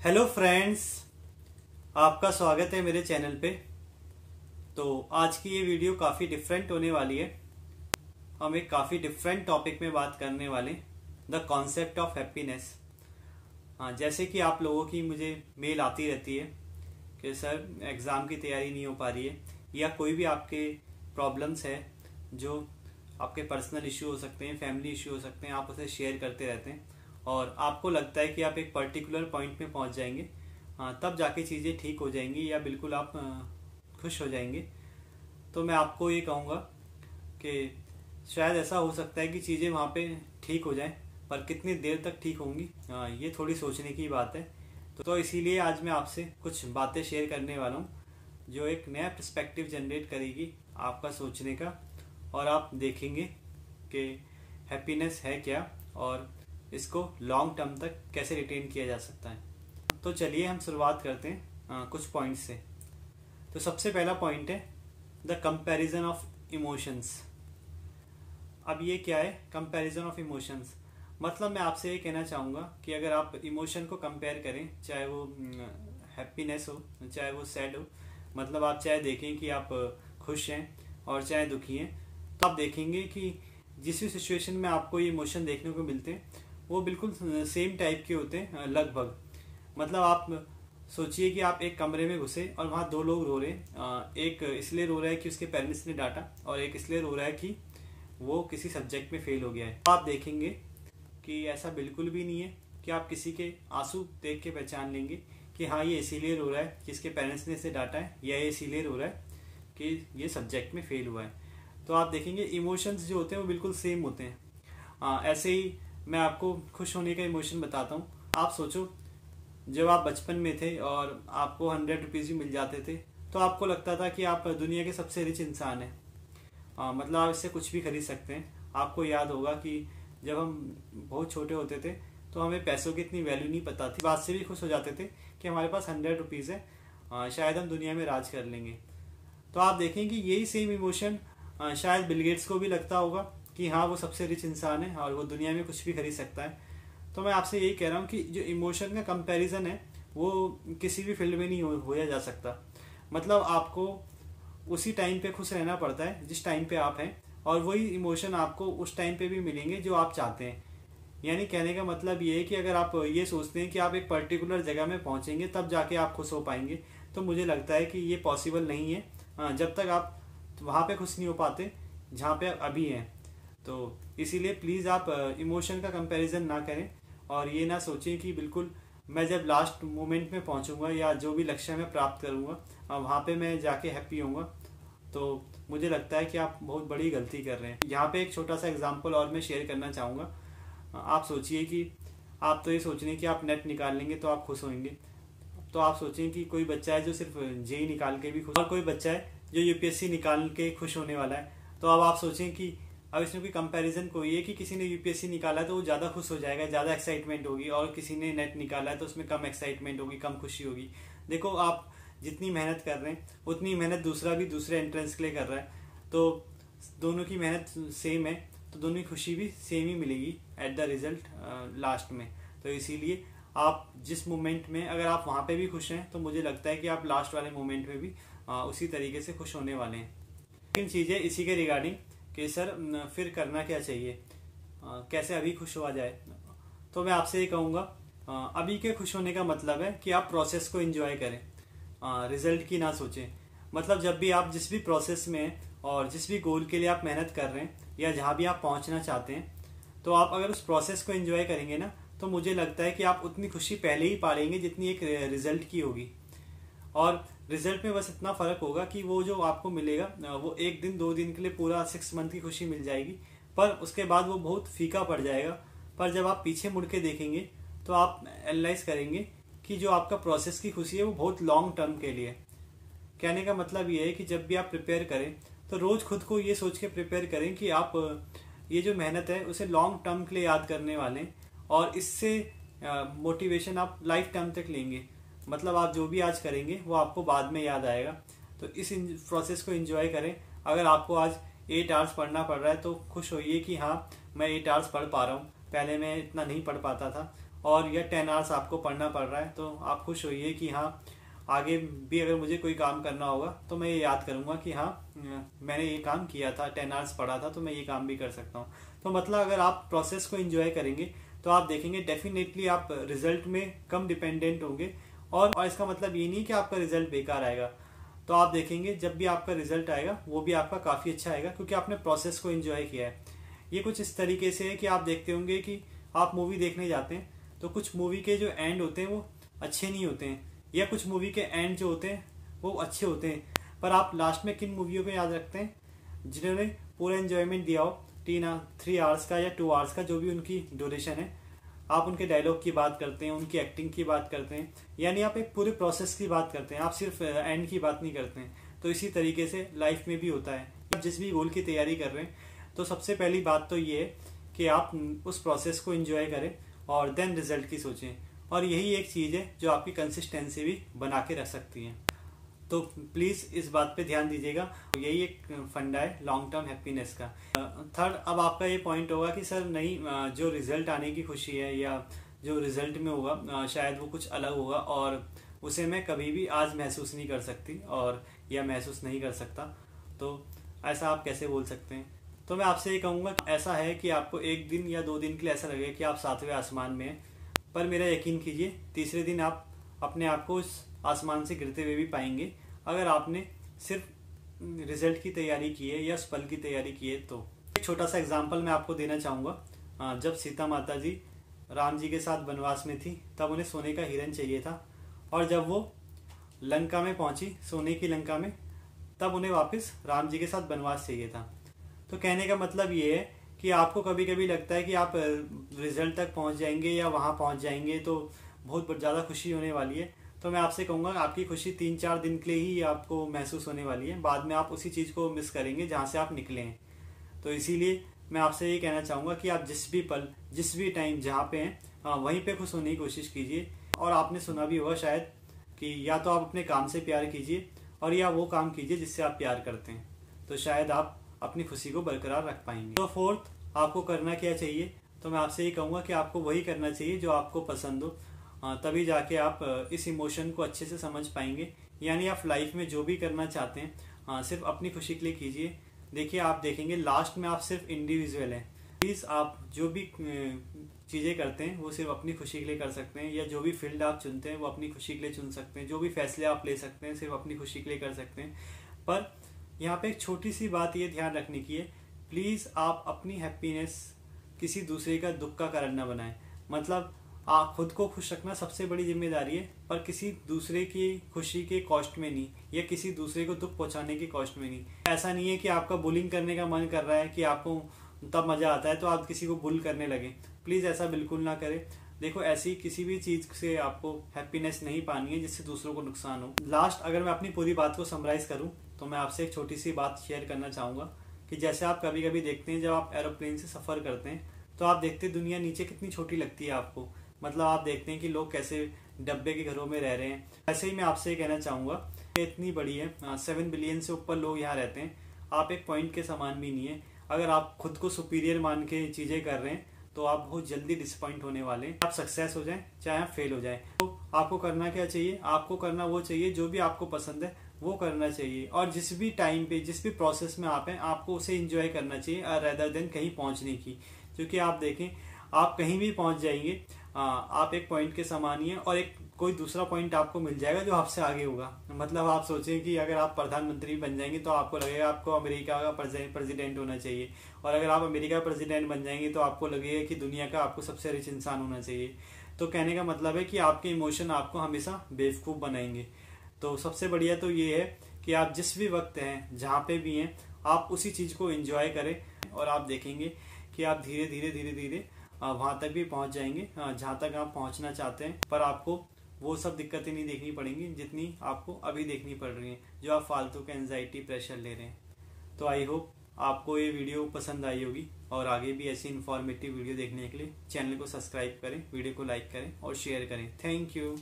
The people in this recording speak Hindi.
हेलो फ्रेंड्स, आपका स्वागत है मेरे चैनल पे। तो आज की ये वीडियो काफ़ी डिफरेंट होने वाली है। हम एक काफ़ी डिफरेंट टॉपिक में बात करने वाले, द कॉन्सेप्ट ऑफ हैप्पीनेस। हाँ, जैसे कि आप लोगों की मुझे मेल आती रहती है कि सर एग्ज़ाम की तैयारी नहीं हो पा रही है, या कोई भी आपके प्रॉब्लम्स है जो आपके पर्सनल इशू हो सकते हैं, फैमिली इशू हो सकते हैं, आप उसे शेयर करते रहते हैं और आपको लगता है कि आप एक पर्टिकुलर पॉइंट में पहुंच जाएंगे, तब जाके चीज़ें ठीक हो जाएंगी या बिल्कुल आप खुश हो जाएंगे। तो मैं आपको ये कहूँगा कि शायद ऐसा हो सकता है कि चीज़ें वहाँ पे ठीक हो जाएं, पर कितनी देर तक ठीक होंगी ये थोड़ी सोचने की बात है। तो इसीलिए आज मैं आपसे कुछ बातें शेयर करने वाला हूँ जो एक नया पर्सपेक्टिव जनरेट करेगी आपका सोचने का, और आप देखेंगे कि हैप्पीनेस है क्या और इसको लॉन्ग टर्म तक कैसे रिटेन किया जा सकता है। तो चलिए हम शुरुआत करते हैं कुछ पॉइंट्स से। तो सबसे पहला पॉइंट है द कंपैरिजन ऑफ इमोशंस। अब ये क्या है कंपैरिजन ऑफ इमोशंस? मतलब मैं आपसे ये कहना चाहूँगा कि अगर आप इमोशन को कंपेयर करें, चाहे वो हैप्पीनेस हो चाहे वो सैड हो, मतलब आप चाहे देखें कि आप खुश हैं और चाहे दुखी हैं, तो आप देखेंगे कि जिस भी सिचुएशन में आपको ये इमोशन देखने को मिलते हैं वो बिल्कुल सेम टाइप के होते हैं लगभग। मतलब आप सोचिए कि आप एक कमरे में घुसे और वहाँ दो लोग रो रहे हैं। एक इसलिए रो रहा है कि उसके पेरेंट्स ने डांटा, और एक इसलिए रो रहा है कि वो किसी सब्जेक्ट में फेल हो गया है। तो आप देखेंगे कि ऐसा बिल्कुल भी नहीं है कि आप किसी के आंसू देख के पहचान लेंगे कि हाँ ये इसीलिए रो रहा है कि इसके पेरेंट्स ने इसे डांटा है, या ये इसीलिए रो रहा है कि ये सब्जेक्ट में फेल हुआ है। तो आप देखेंगे इमोशंस जो होते हैं वो बिल्कुल सेम होते हैं। ऐसे ही मैं आपको खुश होने का इमोशन बताता हूँ। आप सोचो, जब आप बचपन में थे और आपको 100 रुपीज़ भी मिल जाते थे तो आपको लगता था कि आप दुनिया के सबसे रिच इंसान हैं। मतलब आप इससे कुछ भी खरीद सकते हैं। आपको याद होगा कि जब हम बहुत छोटे होते थे तो हमें पैसों की इतनी वैल्यू नहीं पता थी, बात से भी खुश हो जाते थे कि हमारे पास 100 रुपीज़ है, शायद हम दुनिया में राज कर लेंगे। तो आप देखें कि यही सेम इमोशन शायद बिल गेट्स को भी लगता होगा कि हाँ वो सबसे रिच इंसान है और वो दुनिया में कुछ भी खरीद सकता है। तो मैं आपसे यही कह रहा हूँ कि जो इमोशन का कंपैरिजन है वो किसी भी फील्ड में नहीं होया जा सकता। मतलब आपको उसी टाइम पे खुश रहना पड़ता है जिस टाइम पे आप हैं, और वही इमोशन आपको उस टाइम पे भी मिलेंगे जो आप चाहते हैं। यानी कहने का मतलब ये है कि अगर आप ये सोचते हैं कि आप एक पर्टिकुलर जगह में पहुंचेंगे तब जाके आप खुश हो पाएंगे, तो मुझे लगता है कि ये पॉसिबल नहीं है जब तक आप वहाँ पे खुश नहीं हो पाते जहाँ पे आप अभी हैं। तो इसीलिए प्लीज़ आप इमोशन का कंपैरिजन ना करें, और ये ना सोचें कि बिल्कुल मैं जब लास्ट मोमेंट में पहुंचूंगा या जो भी लक्ष्य मैं प्राप्त करूंगा वहाँ पे मैं जाके हैप्पी होऊंगा। तो मुझे लगता है कि आप बहुत बड़ी गलती कर रहे हैं। यहाँ पे एक छोटा सा एग्जांपल और मैं शेयर करना चाहूँगा। आप सोचिए कि आप तो ये सोच रहे हैं कि आप नेट निकाल लेंगे तो आप खुश होंगे। तो आप सोचें कि कोई बच्चा है जो सिर्फ जेई निकाल के भी खुश, और कोई बच्चा है जो यूपीएससी निकाल के खुश होने वाला है। तो अब आप सोचें कि अब इसमें कोई कंपैरिजन कोई है कि किसी ने यूपीएससी निकाला है तो वो ज़्यादा खुश हो जाएगा, ज़्यादा एक्साइटमेंट होगी, और किसी ने नेट निकाला है तो उसमें कम एक्साइटमेंट होगी, कम खुशी होगी। देखो, आप जितनी मेहनत कर रहे हैं उतनी मेहनत दूसरा भी दूसरे एंट्रेंस के लिए कर रहा है, तो दोनों की मेहनत सेम है, तो दोनों की खुशी भी सेम ही मिलेगी एट द रिजल्ट लास्ट में। तो इसीलिए आप जिस मोमेंट में अगर आप वहाँ पे भी खुश हैं तो मुझे लगता है कि आप लास्ट वाले मोमेंट में भी उसी तरीके से खुश होने वाले हैं। लेकिन चीज़ें इसी के रिगार्डिंग कि सर फिर करना क्या चाहिए, कैसे अभी खुश हुआ जाए, तो मैं आपसे ये कहूँगा अभी के खुश होने का मतलब है कि आप प्रोसेस को एंजॉय करें, रिजल्ट की ना सोचें। मतलब जब भी आप जिस भी प्रोसेस में हैं और जिस भी गोल के लिए आप मेहनत कर रहे हैं या जहाँ भी आप पहुँचना चाहते हैं, तो आप अगर उस प्रोसेस को एंजॉय करेंगे ना, तो मुझे लगता है कि आप उतनी खुशी पहले ही पा लेंगे जितनी एक रिजल्ट की होगी। और रिजल्ट में बस इतना फर्क होगा कि वो जो आपको मिलेगा वो 1 दिन 2 दिन के लिए पूरा 6 मंथ की खुशी मिल जाएगी, पर उसके बाद वो बहुत फीका पड़ जाएगा। पर जब आप पीछे मुड़ के देखेंगे तो आप एनालाइज करेंगे कि जो आपका प्रोसेस की खुशी है वो बहुत लॉन्ग टर्म के लिए। कहने का मतलब ये है कि जब भी आप प्रिपेयर करें तो रोज खुद को ये सोच के प्रिपेयर करें कि आप ये जो मेहनत है उसे लॉन्ग टर्म के लिए याद करने वाले हैं, और इससे मोटिवेशन आप लाइफ टाइम तक लेंगे। मतलब आप जो भी आज करेंगे वो आपको बाद में याद आएगा। तो इस प्रोसेस को एंजॉय करें। अगर आपको आज 8 आवर्स पढ़ना पड़ रहा है तो खुश होइए कि हाँ मैं 8 आवर्स पढ़ पा रहा हूँ, पहले मैं इतना नहीं पढ़ पाता था, और या 10 आवर्स आपको पढ़ना पड़ रहा है, तो आप खुश होइए कि हाँ आगे भी अगर मुझे कोई काम करना होगा तो मैं ये याद करूंगा कि हाँ मैंने ये काम किया था, 10 आवर्स पढ़ा था, तो मैं ये काम भी कर सकता हूँ। तो मतलब अगर आप प्रोसेस को एंजॉय करेंगे तो आप देखेंगे डेफिनेटली आप रिजल्ट में कम डिपेंडेंट होंगे। और इसका मतलब ये नहीं कि आपका रिजल्ट बेकार आएगा। तो आप देखेंगे जब भी आपका रिजल्ट आएगा वो भी आपका काफ़ी अच्छा आएगा, क्योंकि आपने प्रोसेस को एंजॉय किया है। ये कुछ इस तरीके से है कि आप देखते होंगे कि आप मूवी देखने जाते हैं तो कुछ मूवी के जो एंड होते हैं वो अच्छे नहीं होते हैं, या कुछ मूवी के एंड जो होते हैं वो अच्छे होते हैं, पर आप लास्ट में किन मूवियों को याद रखते हैं? जिन्होंने पूरा एंजॉयमेंट दिया हो 3 आवर्स का या 2 आवर्स का, जो भी उनकी ड्यूरेशन है। आप उनके डायलॉग की बात करते हैं, उनकी एक्टिंग की बात करते हैं, यानी आप एक पूरे प्रोसेस की बात करते हैं, आप सिर्फ एंड की बात नहीं करते हैं। तो इसी तरीके से लाइफ में भी होता है। आप जिस भी गोल की तैयारी कर रहे हैं तो सबसे पहली बात तो ये है कि आप उस प्रोसेस को एंजॉय करें और देन रिजल्ट की सोचें। और यही एक चीज़ है जो आपकी कंसिस्टेंसी भी बना के रख सकती है। तो प्लीज़ इस बात पे ध्यान दीजिएगा, यही एक फंडा है लॉन्ग टर्म हैप्पीनेस का। थर्ड, अब आपका ये पॉइंट होगा कि सर नहीं, जो रिजल्ट आने की खुशी है या जो रिजल्ट में होगा शायद वो कुछ अलग होगा और उसे मैं कभी भी आज महसूस नहीं कर सकती और या महसूस नहीं कर सकता। तो ऐसा आप कैसे बोल सकते हैं? तो मैं आपसे ये कहूँगा ऐसा है कि आपको 1 दिन या 2 दिन के लिए ऐसा लगेगा कि आप 7वें आसमान में हैं, पर मेरा यकीन कीजिए तीसरे दिन आप अपने आप को उस आसमान से गिरते हुए भी पाएंगे, अगर आपने सिर्फ रिजल्ट की तैयारी की है या उस पल की तैयारी की है। तो एक छोटा सा एग्जाम्पल मैं आपको देना चाहूँगा। जब सीता माता जी राम जी के साथ वनवास में थी तब उन्हें सोने का हिरन चाहिए था, और जब वो लंका में पहुंची, सोने की लंका में, तब उन्हें वापस राम जी के साथ वनवास चाहिए था। तो कहने का मतलब ये है कि आपको कभी कभी लगता है कि आप रिजल्ट तक पहुंच जाएंगे या वहां पहुंच जाएंगे तो बहुत ज़्यादा खुशी होने वाली है। तो मैं आपसे कहूँगा आपकी खुशी 3-4 दिन के लिए ही आपको महसूस होने वाली है, बाद में आप उसी चीज़ को मिस करेंगे जहाँ से आप निकले हैं। तो इसीलिए मैं आपसे ये कहना चाहूँगा कि आप जिस भी पल, जिस भी टाइम जहाँ पे हैं वहीं पे खुश होने की कोशिश कीजिए। और आपने सुना भी होगा शायद कि या तो आप अपने काम से प्यार कीजिए और या वो काम कीजिए जिससे आप प्यार करते हैं, तो शायद आप अपनी खुशी को बरकरार रख पाएंगे। तो फोर्थ, आपको करना क्या चाहिए? तो मैं आपसे ये कहूँगा कि आपको वही करना चाहिए जो आपको पसंद हो, तभी जाके आप इस इमोशन को अच्छे से समझ पाएंगे। यानी आप लाइफ में जो भी करना चाहते हैं सिर्फ अपनी खुशी के लिए कीजिए। देखिए आप देखेंगे लास्ट में आप सिर्फ इंडिविजुअल हैं। प्लीज़ आप जो भी चीज़ें करते हैं वो सिर्फ अपनी खुशी के लिए कर सकते हैं, या जो भी फील्ड आप चुनते हैं वो अपनी खुशी के लिए चुन सकते हैं, जो भी फैसले आप ले सकते हैं सिर्फ अपनी खुशी के लिए कर सकते हैं। पर यहाँ पे एक छोटी सी बात ये ध्यान रखने की है, प्लीज़ आप अपनी हैप्पीनेस किसी दूसरे का दुख का कारण न बनाएं। मतलब आप खुद को खुश रखना सबसे बड़ी जिम्मेदारी है, पर किसी दूसरे की खुशी के कॉस्ट में नहीं, या किसी दूसरे को दुख पहुंचाने के कॉस्ट में नहीं। ऐसा नहीं है कि आपका बुलिंग करने का मन कर रहा है कि आपको तब मजा आता है तो आप किसी को बुल करने लगे। प्लीज़ ऐसा बिल्कुल ना करें। देखो ऐसी किसी भी चीज़ से आपको हैप्पीनेस नहीं पानी है जिससे दूसरों को नुकसान हो। लास्ट, अगर मैं अपनी पूरी बात को समराइज करूँ तो मैं आपसे एक छोटी सी बात शेयर करना चाहूँगा कि जैसे आप कभी कभी देखते हैं जब आप एरोप्लेन से सफ़र करते हैं तो आप देखते हैं दुनिया नीचे कितनी छोटी लगती है आपको। मतलब आप देखते हैं कि लोग कैसे डब्बे के घरों में रह रहे हैं। ऐसे ही मैं आपसे ये कहना चाहूँगा कि इतनी बड़ी है, 7 बिलियन से ऊपर लोग यहाँ रहते हैं, आप एक पॉइंट के समान भी नहीं है। अगर आप खुद को सुपीरियर मान के चीज़ें कर रहे हैं तो आप बहुत जल्दी डिसअपॉइंट होने वाले हैं। आप सक्सेस हो जाएं चाहे आप फेल हो जाएं। तो आपको करना क्या चाहिए? आपको करना वो चाहिए जो भी आपको पसंद है वो करना चाहिए, और जिस भी टाइम पे जिस भी प्रोसेस में आप हैं आपको उसे एंजॉय करना चाहिए रेदर देन कहीं पहुंचने की। क्योंकि आप देखें आप कहीं भी पहुंच जाएंगे, आप एक पॉइंट के समान ही है और एक कोई दूसरा पॉइंट आपको मिल जाएगा जो आपसे आगे होगा। मतलब आप सोचें कि अगर आप प्रधानमंत्री बन जाएंगे तो आपको लगेगा आपको अमेरिका का प्रेसिडेंट होना चाहिए, और अगर आप अमेरिका का प्रेसिडेंट बन जाएंगे तो आपको लगेगा कि दुनिया का आपको सबसे रिच इंसान होना चाहिए। तो कहने का मतलब है कि आपके इमोशन आपको हमेशा बेवकूफ़ बनाएंगे। तो सबसे बढ़िया तो ये है कि आप जिस भी वक्त हैं जहाँ पे भी हैं आप उसी चीज़ को एंजॉय करें, और आप देखेंगे कि आप धीरे धीरे धीरे धीरे वहाँ तक भी पहुँच जाएंगे जहाँ तक आप पहुँचना चाहते हैं। पर आपको वो सब दिक्कतें नहीं देखनी पड़ेंगी जितनी आपको अभी देखनी पड़ रही हैं, जो आप फालतू के एंजाइटी प्रेशर ले रहे हैं। तो आई होप आपको ये वीडियो पसंद आई होगी, और आगे भी ऐसी इन्फॉर्मेटिव वीडियो देखने के लिए चैनल को सब्सक्राइब करें, वीडियो को लाइक करें और शेयर करें। Thank you.